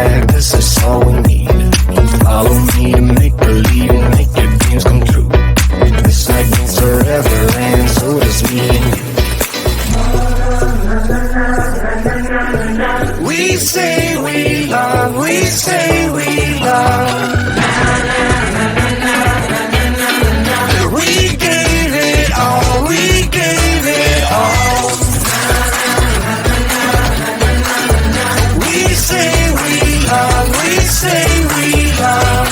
back, this is all we need. Follow me to make believe, make your dreams come true. This night means forever, and so does me and you. We say we love, we say we love. We gave it all, we gave it all. We say we love, we say we love.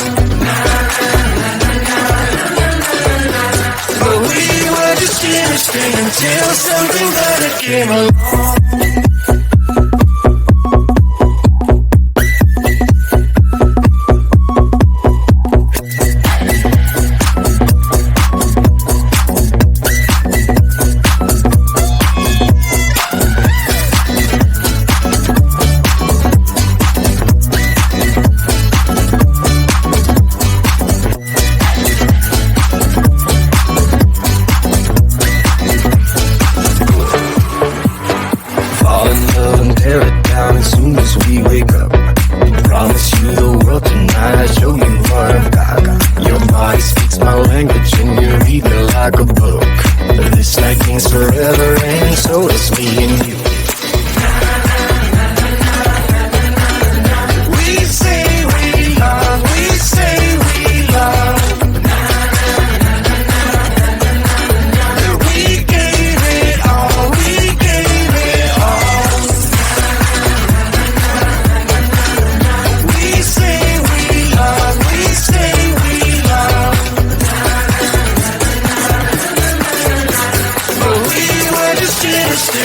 But we were just chemistry until something better came along.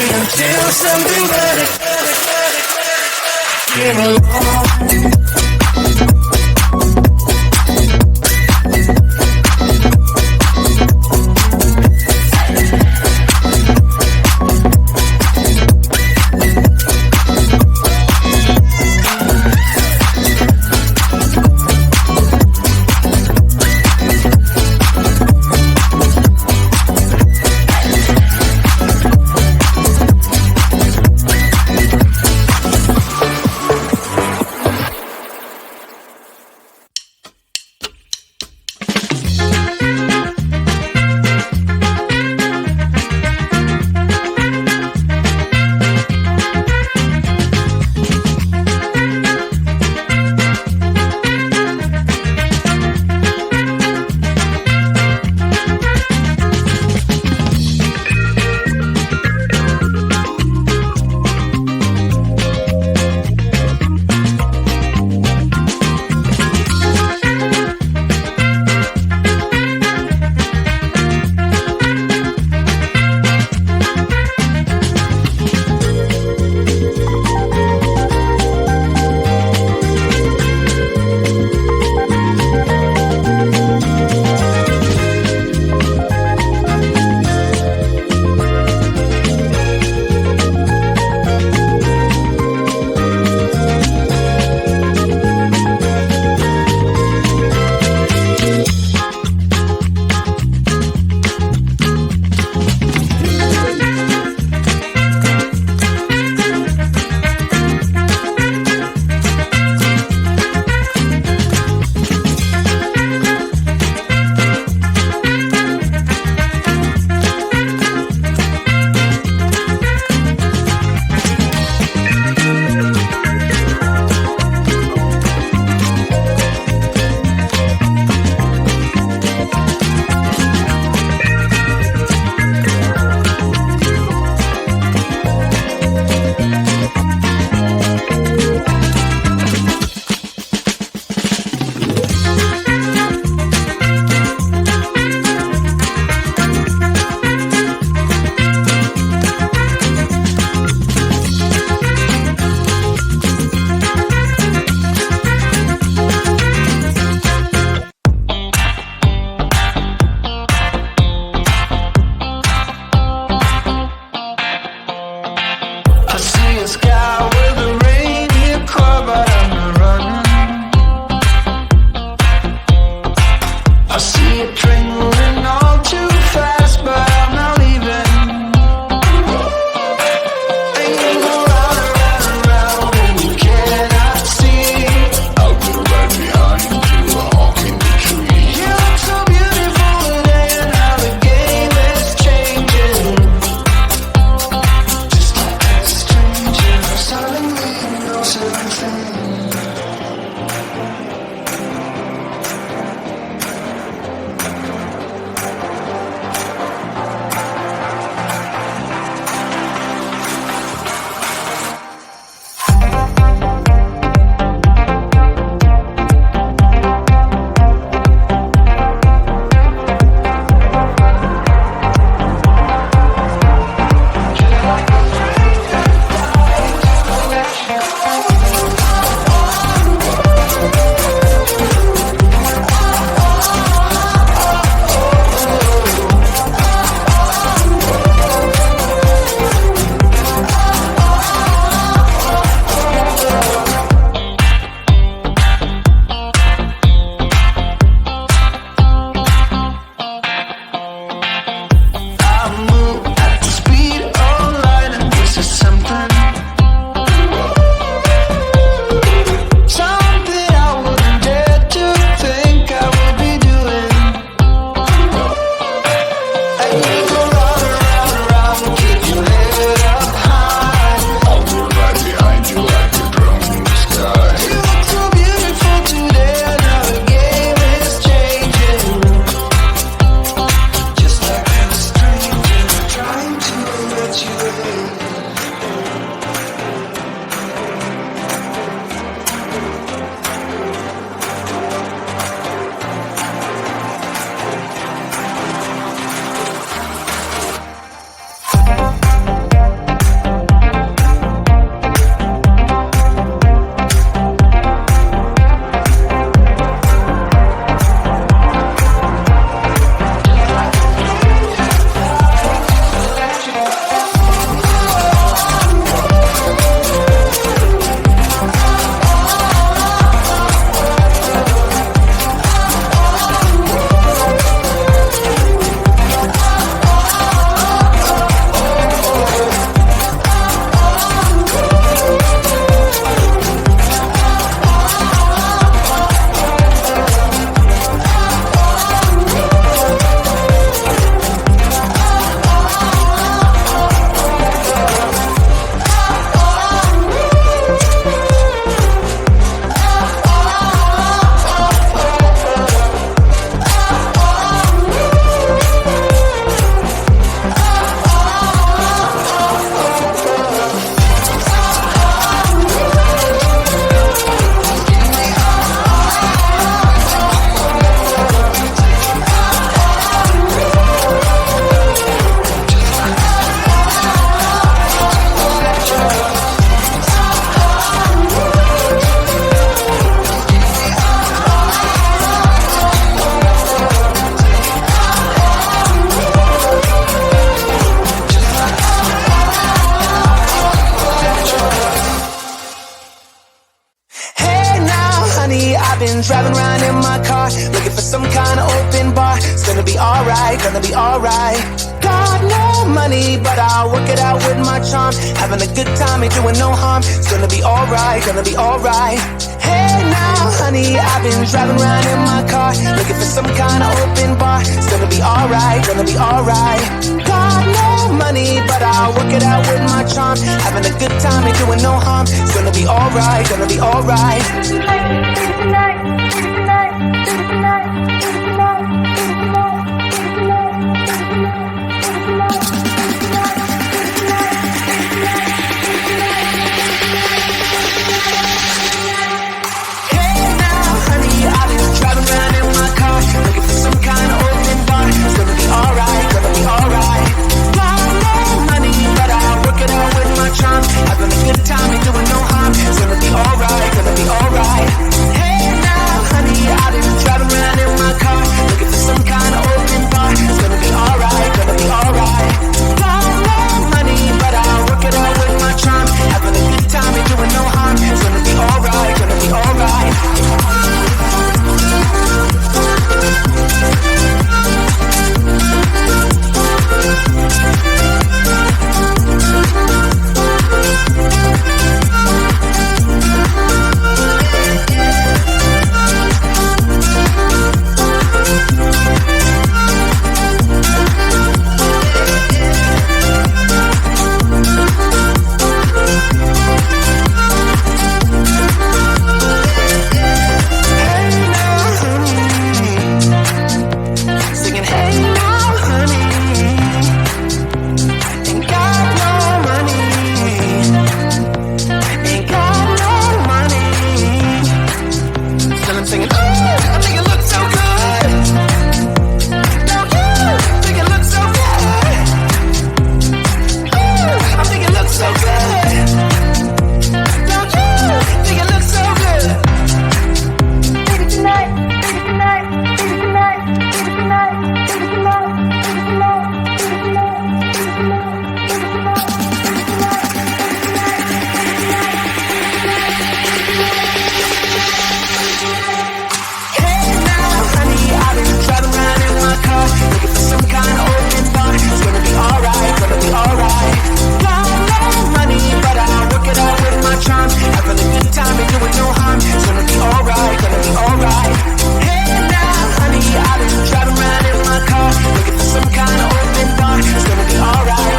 Until something better came along. honey, I've been driving around in my car, looking for some kind of open bar. It's gonna be alright, gonna be alright. Got no money, but I'll work it out with my charm. Having a good time, ain't doing no harm. It's gonna be alright, gonna be alright. Hey now, honey, I've been driving around in my car, looking for some kind of open bar. It's gonna be alright, gonna be alright. Got no money, but I'll work it out with my charm. Having a good time, ain't doing no harm. It's gonna be alright, gonna be alright. Having a good time, ain't doing no harm. It's gonna be alright, gonna be alright. Hey now, honey, I've been driving around in my car, looking for some kind of open bar. It's gonna be alright,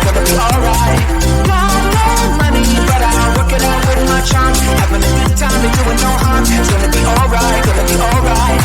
gonna be alright. Got no money, but I'll work it out with my charm. Having a good time, ain't doing no harm. It's gonna be alright, gonna be alright.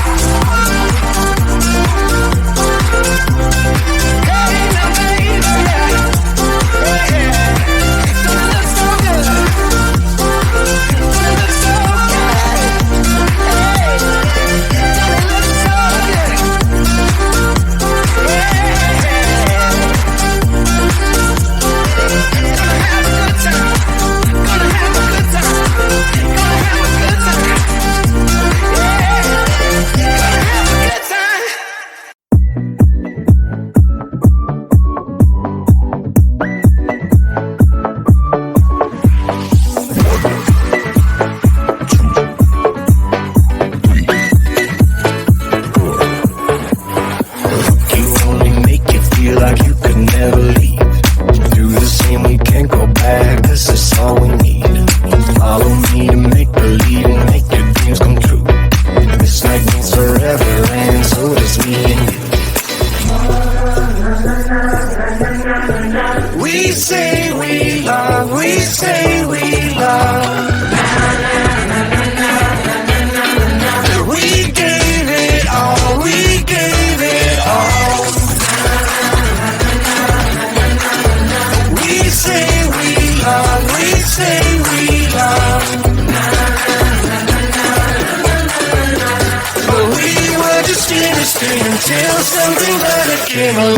Until something better came along.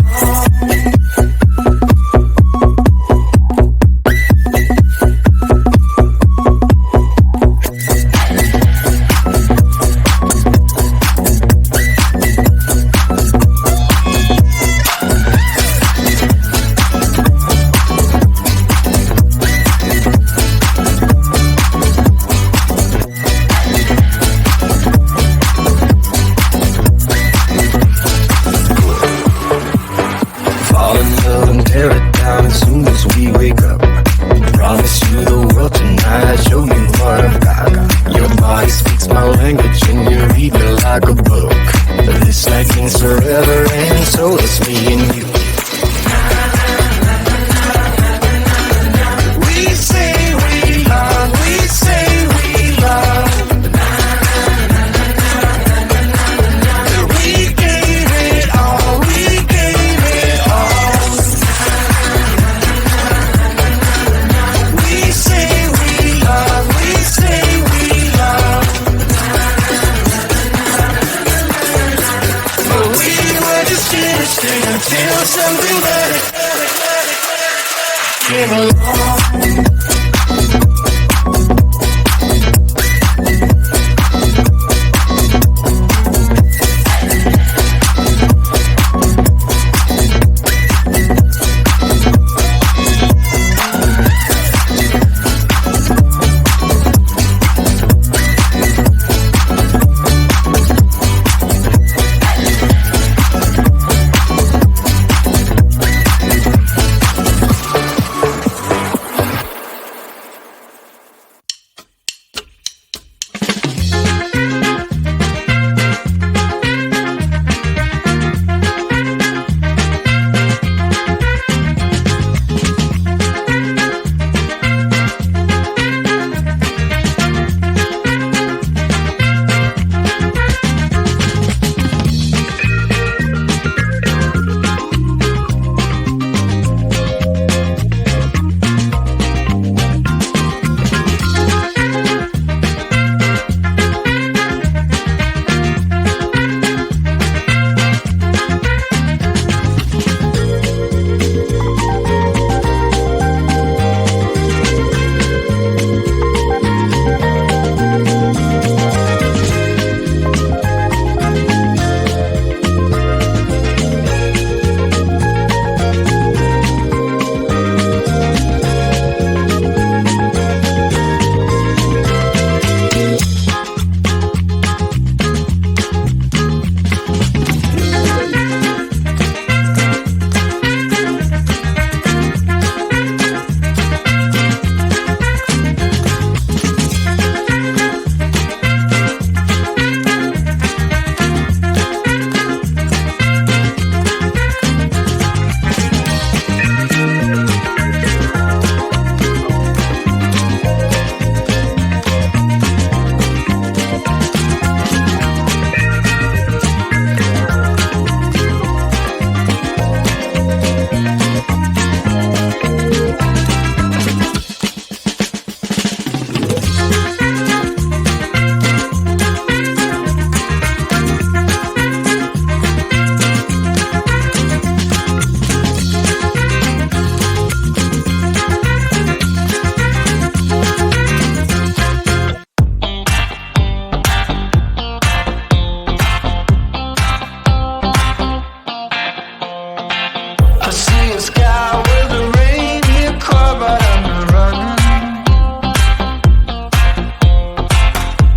means forever, and so it's me and you. We say we love, we say we love. We gave it all, we gave it all. We say we love, we say we love. But we were just innocent until something better came along.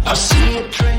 I see a train.